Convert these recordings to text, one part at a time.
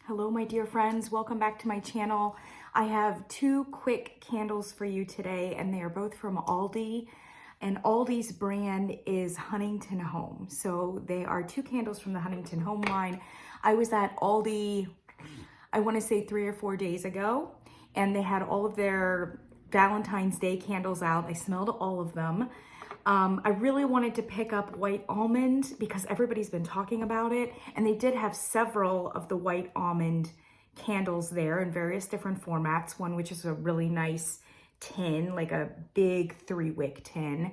Hello, my dear friends. Welcome back to my channel. I have two quick candles for you today, and they are both from Aldi. And Aldi's brand is Huntington Home. So they are two candles from the Huntington Home line. I was at Aldi, I want to say 3 or 4 days ago, and they had all of their Valentine's Day candles out. I smelled all of them. I really wanted to pick up white almond because everybody's been talking about it, and they did have several of the white almond candles there in various different formats. One which is a really nice tin, like a big 3-wick tin.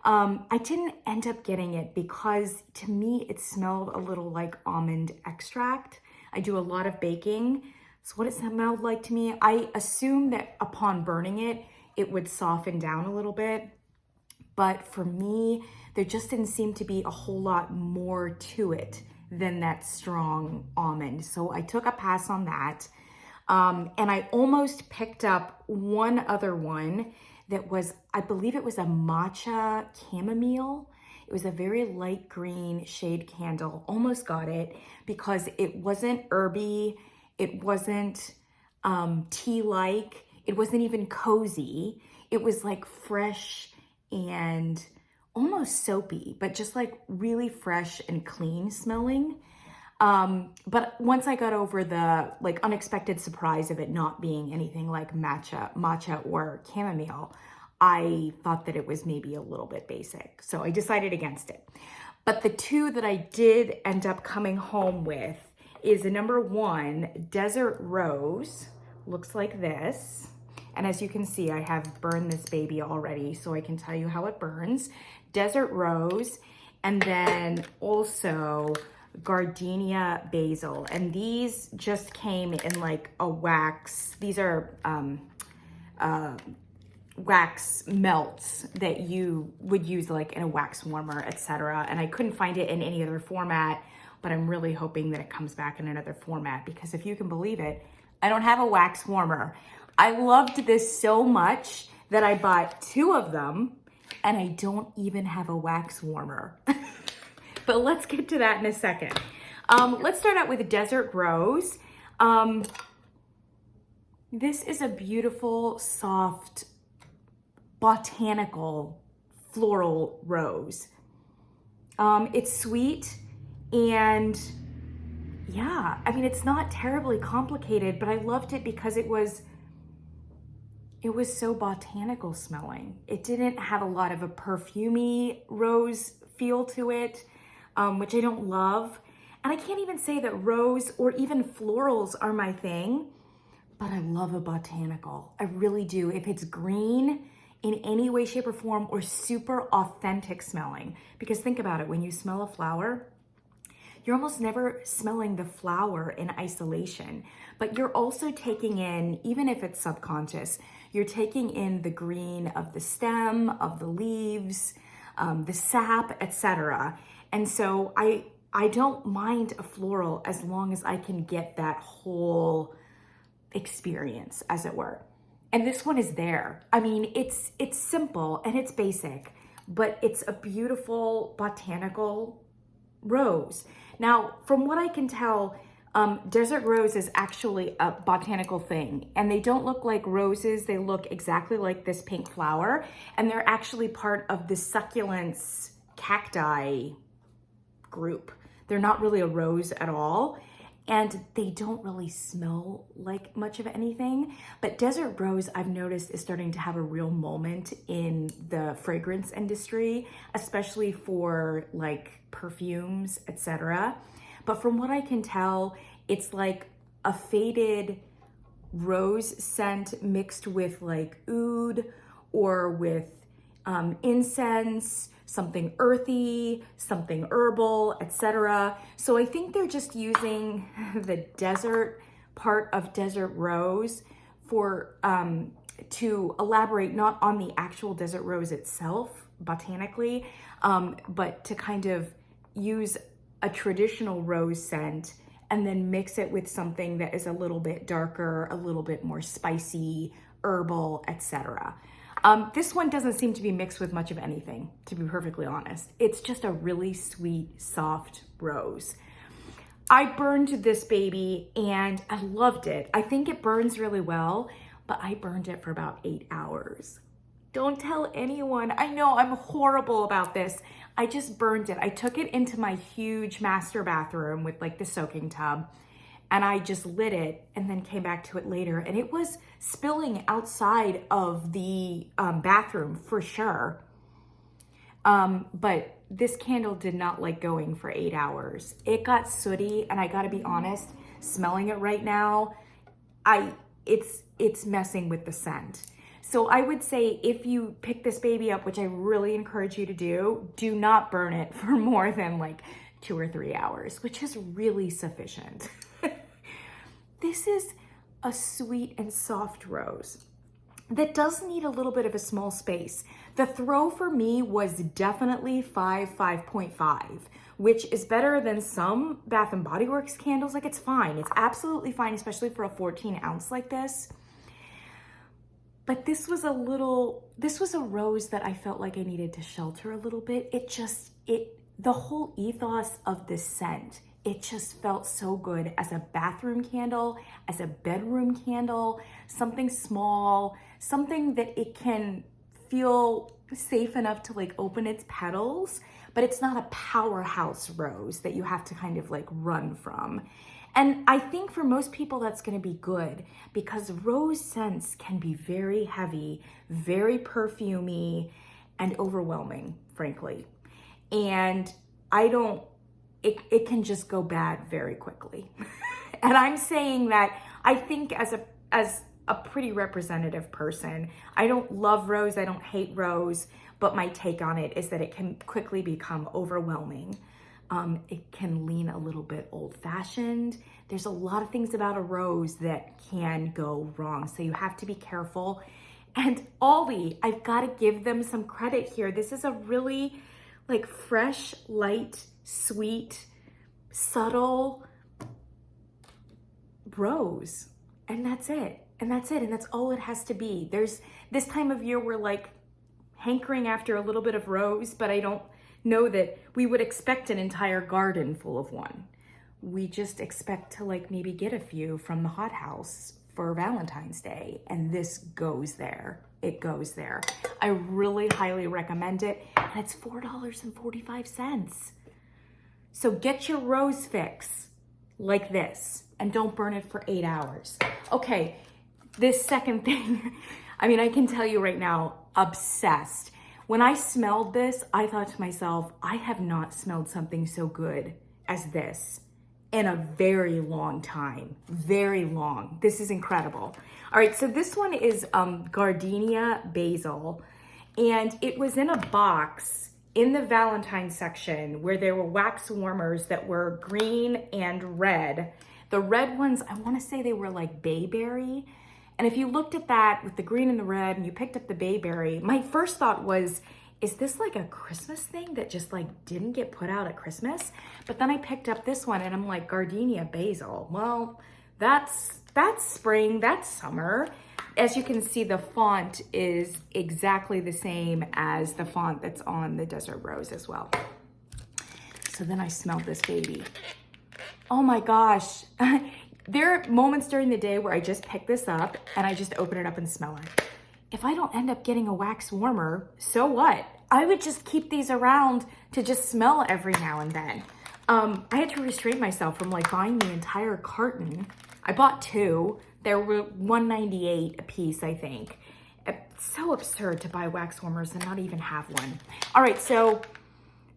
I didn't end up getting it because to me it smelled a little like almond extract. I do a lot of baking. That's what it smelled like to me. I assumed that upon burning it, it would soften down a little bit. But for me, there just didn't seem to be a whole lot more to it than that strong almond. So I took a pass on that. And I almost picked up one other one that was, I believe it was a matcha chamomile. It was a very light green shade candle. Almost got it because it wasn't herby. It wasn't tea-like. It wasn't even cozy. It was like fresh and almost soapy, but just like really fresh and clean smelling. But once I got over the like unexpected surprise of it not being anything like matcha or chamomile, I thought that it was maybe a little bit basic. So I decided against it. But the two that I did end up coming home with is the number one, Desert Rose. Looks like this. And as you can see, I have burned this baby already, so I can tell you how it burns. Desert Rose, and then also Gardenia Basil. And these just came in like a wax. These are wax melts that you would use like in a wax warmer, etc. And I couldn't find it in any other format, but I'm really hoping that it comes back in another format because if you can believe it, I don't have a wax warmer. I loved this so much that I bought two of them and I don't even have a wax warmer. But let's get to that in a second. Let's start out with Desert Rose. This is a beautiful, soft, botanical, floral rose. It's sweet and yeah, I mean, it's not terribly complicated, but I loved it because it was so botanical smelling. It didn't have a lot of a perfumey rose feel to it, which I don't love. And I can't even say that rose or even florals are my thing, but I love a botanical. I really do. If it's green in any way, shape, or form, or super authentic smelling. Because think about it, when you smell a flower, you're almost never smelling the flower in isolation, but you're also taking in, even if it's subconscious, you're taking in the green of the stem, of the leaves, the sap, etc. And so I don't mind a floral as long as I can get that whole experience, as it were. And this one is there. I mean, it's simple and it's basic, but it's a beautiful botanical rose. Now, from what I can tell, Desert Rose is actually a botanical thing, and they don't look like roses. They look exactly like this pink flower, and they're actually part of the succulents cacti group. They're not really a rose at all, and they don't really smell like much of anything. But Desert Rose, I've noticed, is starting to have a real moment in the fragrance industry, especially for like perfumes, etc. But from what I can tell, it's like a faded rose scent mixed with like oud or with incense, something earthy, something herbal, etc. So I think they're just using the desert part of Desert Rose for to elaborate not on the actual Desert Rose itself botanically, but to kind of use a traditional rose scent and then mix it with something that is a little bit darker, a little bit more spicy, herbal, etc. This one doesn't seem to be mixed with much of anything, to be perfectly honest. It's just a really sweet, soft rose. I burned this baby and I loved it. I think it burns really well, but I burned it for about 8 hours. Don't tell anyone. I know I'm horrible about this. I just burned it. I took it into my huge master bathroom with like the soaking tub, and I just lit it and then came back to it later, and it was spilling outside of the bathroom for sure. But this candle did not like going for 8 hours. It got sooty, and I gotta be honest, smelling it right now, it's messing with the scent. So I would say if you pick this baby up, which I really encourage you to do not burn it for more than like 2 or 3 hours, which is really sufficient. This is a sweet and soft rose that does need a little bit of a small space. The throw for me was definitely 5.5, which is better than some Bath & Body Works candles. Like, it's fine. It's absolutely fine, especially for a 14 ounce like this. But this was a rose that I felt like I needed to shelter a little bit. The whole ethos of this scent, it just felt so good as a bathroom candle, as a bedroom candle, something small, something that it can feel safe enough to like open its petals, but it's not a powerhouse rose that you have to kind of like run from. And I think for most people that's going to be good, because rose scents can be very heavy, very perfumey, and overwhelming, frankly. And it can just go bad very quickly. And I'm saying that I think as a pretty representative person. I don't love rose, I don't hate rose, but my take on it is that it can quickly become overwhelming. It can lean a little bit old-fashioned. There's a lot of things about a rose that can go wrong, so you have to be careful. And Aldi, I've got to give them some credit here. This is a really like fresh, light, sweet, subtle rose, and that's it. And that's it, and that's all it has to be. There's this time of year we're like hankering after a little bit of rose, but I don't know that we would expect an entire garden full of one. We just expect to like maybe get a few from the hothouse for Valentine's Day, and this goes there. It goes there. I really highly recommend it, and it's $4.45. So get your rose fix like this, and don't burn it for 8 hours. Okay, this second thing, I mean, I can tell you right now, obsessed. When I smelled this, I thought to myself, I have not smelled something so good as this in a very long time. Very long. This is incredible. All right, so this one is Gardenia Basil, and it was in a box in the Valentine section where there were wax warmers that were green and red. The red ones, I want to say they were like bayberry. And if you looked at that with the green and the red and you picked up the bayberry, my first thought was, is this like a Christmas thing that just like didn't get put out at Christmas? But then I picked up this one and I'm like, Gardenia Basil. Well, that's spring, that's summer. As you can see, the font is exactly the same as the font that's on the Desert Rose as well. So then I smelled this baby. Oh my gosh. There are moments during the day where I just pick this up and I just open it up and smell it. If I don't end up getting a wax warmer, so what? I would just keep these around to just smell every now and then. I had to restrain myself from like buying the entire carton. I bought 2. There were $1.98 a piece, I think. It's so absurd to buy wax warmers and not even have one. All right, so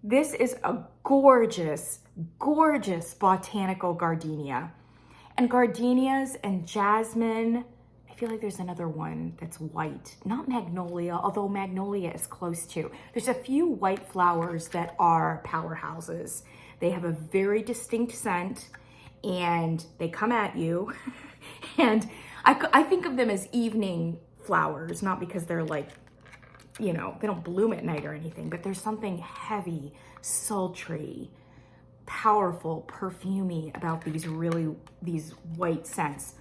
this is a gorgeous, gorgeous botanical gardenia. And gardenias and jasmine, I feel like there's another one that's white. Not magnolia, although magnolia is close to. There's a few white flowers that are powerhouses. They have a very distinct scent and they come at you. And I think of them as evening flowers, not because they're like, you know, they don't bloom at night or anything, but there's something heavy, sultry, powerful, perfumey about these white scents.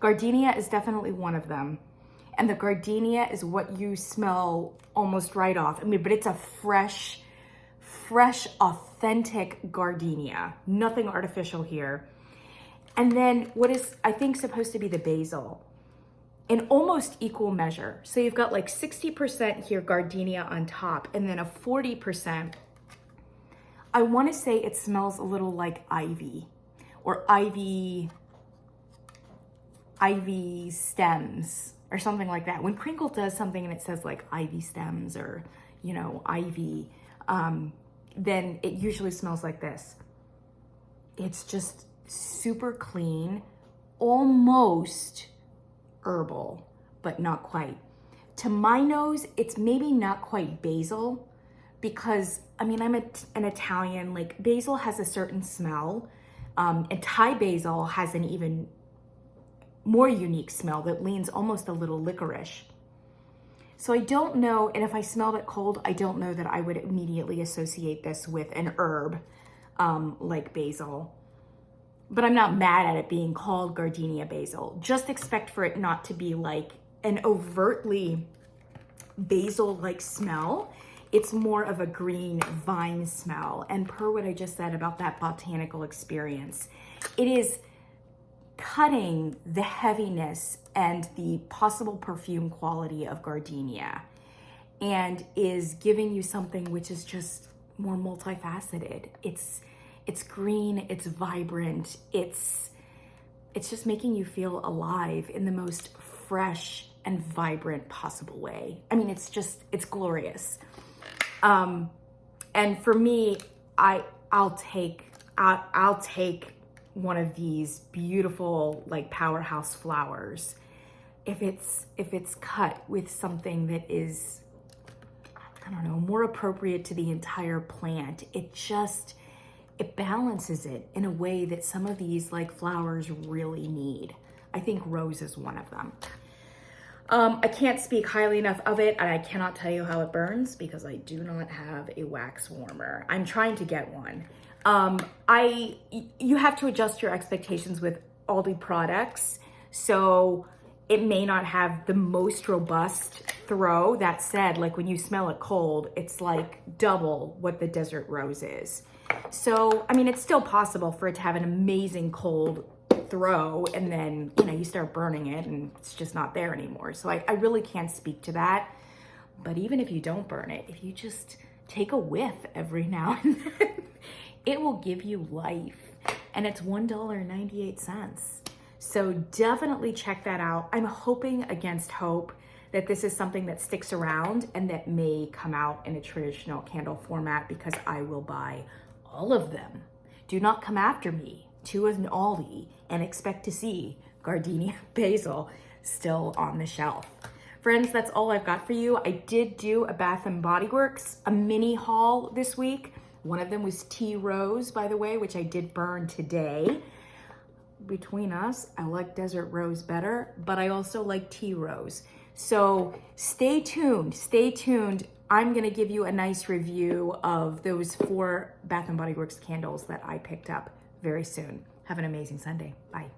Gardenia is definitely one of them. And the gardenia is what you smell almost right off. I mean, but it's a fresh, authentic gardenia, nothing artificial here. And then what is, I think, supposed to be the basil in almost equal measure. So you've got like 60% here gardenia on top, and then a 40%, I want to say it smells a little like ivy or ivy stems or something like that. When Crinkle does something and it says like ivy stems or, you know, ivy, then it usually smells like this. It's just super clean, almost herbal, but not quite. To my nose, it's maybe not quite basil, because I mean, I'm an Italian, like basil has a certain smell, and Thai basil has an even more unique smell that leans almost a little licorice. So I don't know, and if I smelled it cold, I don't know that I would immediately associate this with an herb like basil. But I'm not mad at it being called Gardenia basil. Just expect for it not to be like an overtly basil-like smell. It's more of a green vine smell. And per what I just said about that botanical experience, it is cutting the heaviness and the possible perfume quality of gardenia and is giving you something which is just more multifaceted. It's green, it's vibrant, it's just making you feel alive in the most fresh and vibrant possible way. I mean, it's glorious. And for me, I'll take one of these beautiful like powerhouse flowers if it's cut with something that is, I don't know, more appropriate to the entire plant. It balances it in a way that some of these like flowers really need. I think rose is one of them. I can't speak highly enough of it, and I cannot tell you how it burns because I do not have a wax warmer. I'm trying to get one. You have to adjust your expectations with Aldi products, so it may not have the most robust throw. That said, like when you smell it cold, it's like double what the desert rose is. So, I mean, it's still possible for it to have an amazing cold throw, and then, you know, you start burning it and it's just not there anymore. So I really can't speak to that. But even if you don't burn it, if you just take a whiff every now and then, it will give you life. And it's $1.98. So definitely check that out. I'm hoping against hope that this is something that sticks around and that may come out in a traditional candle format, because I will buy all of them. Do not come after me to an Aldi and expect to see Gardenia basil still on the shelf. Friends, that's all I've got for you. I did do a Bath & Body Works, a mini haul this week. One of them was tea rose, by the way, which I did burn today. Between us, I like desert rose better, but I also like tea rose. So stay tuned, stay tuned. I'm gonna give you a nice review of those 4 Bath & Body Works candles that I picked up very soon. Have an amazing Sunday. Bye.